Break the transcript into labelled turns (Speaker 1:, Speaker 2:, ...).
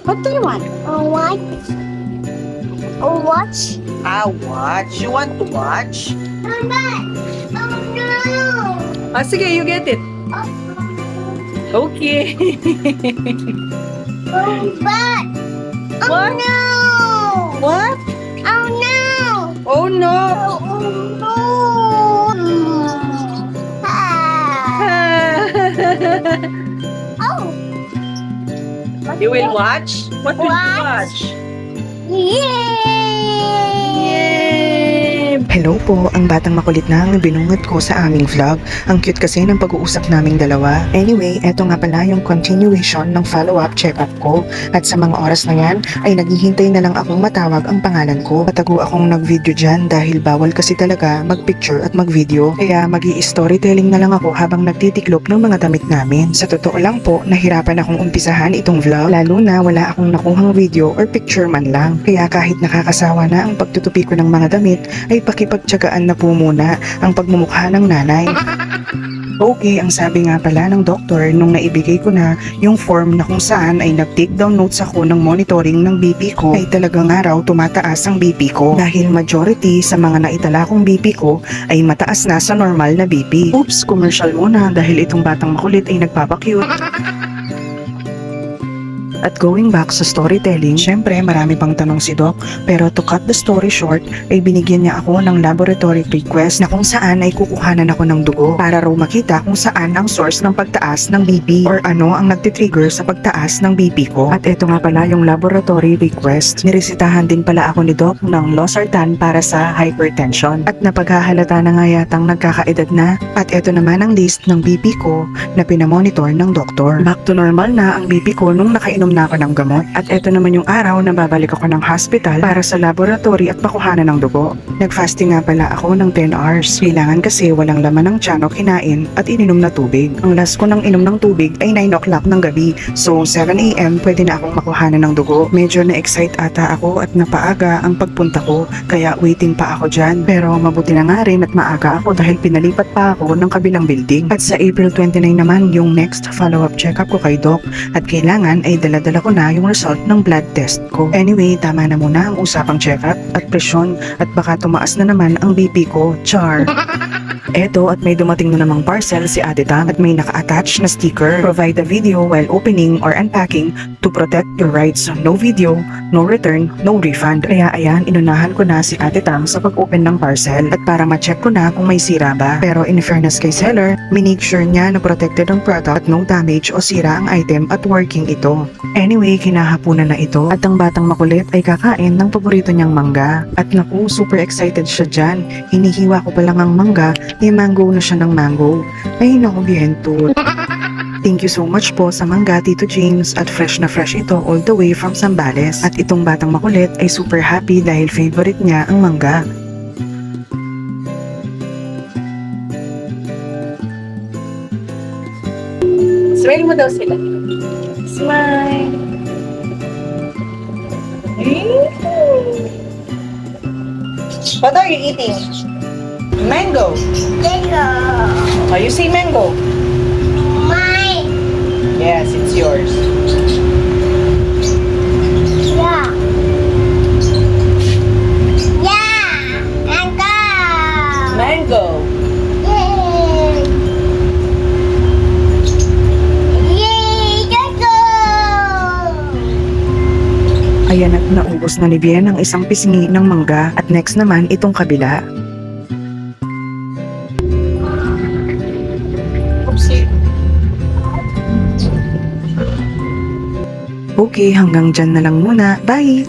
Speaker 1: What do you want?
Speaker 2: What? Watch?
Speaker 1: Watch. You want to watch?
Speaker 2: Mama! Oh no!
Speaker 1: Sige, you get it. Okay.
Speaker 2: Oh, but! Oh
Speaker 1: What?
Speaker 2: no!
Speaker 1: What?
Speaker 2: Oh no!
Speaker 1: Oh no.
Speaker 2: Oh no! Ah. Oh!
Speaker 1: You will watch? What will you watch?
Speaker 2: Yay!
Speaker 3: Hello po, ang batang makulit na ang binungat ko sa aming vlog. Ang cute kasi ng pag-uusap naming dalawa. Anyway, eto nga pala yung continuation ng follow-up check-up ko. At sa mga oras na yan, ay naghihintay na lang akong matawag ang pangalan ko. Patago akong nag-video dyan dahil bawal kasi talaga mag-picture at mag-video. Kaya storytelling na lang ako habang nagtitiklop ng mga damit namin. Sa totoo lang po, nahirapan akong umpisahan itong vlog. Lalo na wala akong nakuhang video or picture man lang. Kaya kahit nakakasawa na ang pagtutupi ko ng mga damit, ay pakipagtyagaan na po muna ang pagmumukha ng nanay. Okay, ang sabi nga pala ng doktor nung naibigay ko na yung form na kung saan ay nag-take down notes ako ng monitoring ng BP ko, ay talagang araw tumataas ang BP ko dahil majority sa mga naitala kong BP ko ay mataas na sa normal na BP. Oops, commercial muna dahil itong batang makulit ay nagpapakyut. At going back sa storytelling, syempre marami pang tanong si Doc, pero to cut the story short, ay binigyan niya ako ng laboratory request na kung saan ay kukuhanan ako ng dugo para raw makita kung saan ang source ng pagtaas ng BP or ano ang nagtitrigger sa pagtaas ng BP ko. At eto nga pala yung laboratory request. Niresitahan din pala ako ni Doc ng losartan para sa hypertension. At napaghahalata na nga yatang nagkakaedad na. At eto naman ang list ng BP ko na pinamonitor ng doktor. Back to normal na ang BP ko nung nakainom na ako ng gamot. At eto naman yung araw na babalik ako ng hospital para sa laboratory at pakuhanan ng dugo. Nag-fasting nga pala ako ng 10 hours. Kailangan kasi walang laman ng tiyan o kinain at ininom na tubig. Ang last ko ng inom ng tubig ay 9 o'clock ng gabi. So 7 AM pwede na akong makuhanan ng dugo. Medyo na-excite ata ako at napaaga ang pagpunta ko. Kaya waiting pa ako dyan. Pero mabuti na nga rin at maaga ako dahil pinalipat pa ako ng kabilang building. At sa April 29 naman yung next follow-up check-up ko kay Doc. At kailangan ay dala ko na yung result ng blood test ko. Anyway, tama na muna ang usapang check-up at presyon at baka tumaas na naman ang BP ko. Char! Eto at may dumating na namang parcel si Ate Tam at may naka-attach na sticker. Provide a video while opening or unpacking to protect your rights. No video, no return, no refund. Kaya ayan, inunahan ko na si Ate Tam sa pag-open ng parcel at para ma-check ko na kung may sira ba. Pero in fairness kay seller, minake sure niya na protected ang product at no damage o sira ang item at working ito. Anyway, kinahapunan na ito at ang batang makulit ay kakain ng paborito niyang mangga. At naku, super excited siya dyan. Hinihiwa ko pa lang ang mangga, mango na siya ng mango. Ay naku, bihento. Thank you so much po sa mangga, Tito James, at fresh na fresh ito all the way from Zambales. At itong batang makulit ay super happy dahil favorite niya ang mangga.
Speaker 1: Smile mo daw sila. Smile. What are you eating? Mango.
Speaker 2: Lego.
Speaker 1: Oh, you say mango?
Speaker 2: Mine.
Speaker 1: Yes, it's yours.
Speaker 2: Yeah. Yeah. Mango.
Speaker 1: Mango.
Speaker 2: Yay. Yay. Mango.
Speaker 3: Ayan at naubos na ni Bien ang isang pisngi ng mangga at next naman itong kabila.
Speaker 1: Oopsie.
Speaker 3: Okay, hanggang dyan na lang muna. Bye!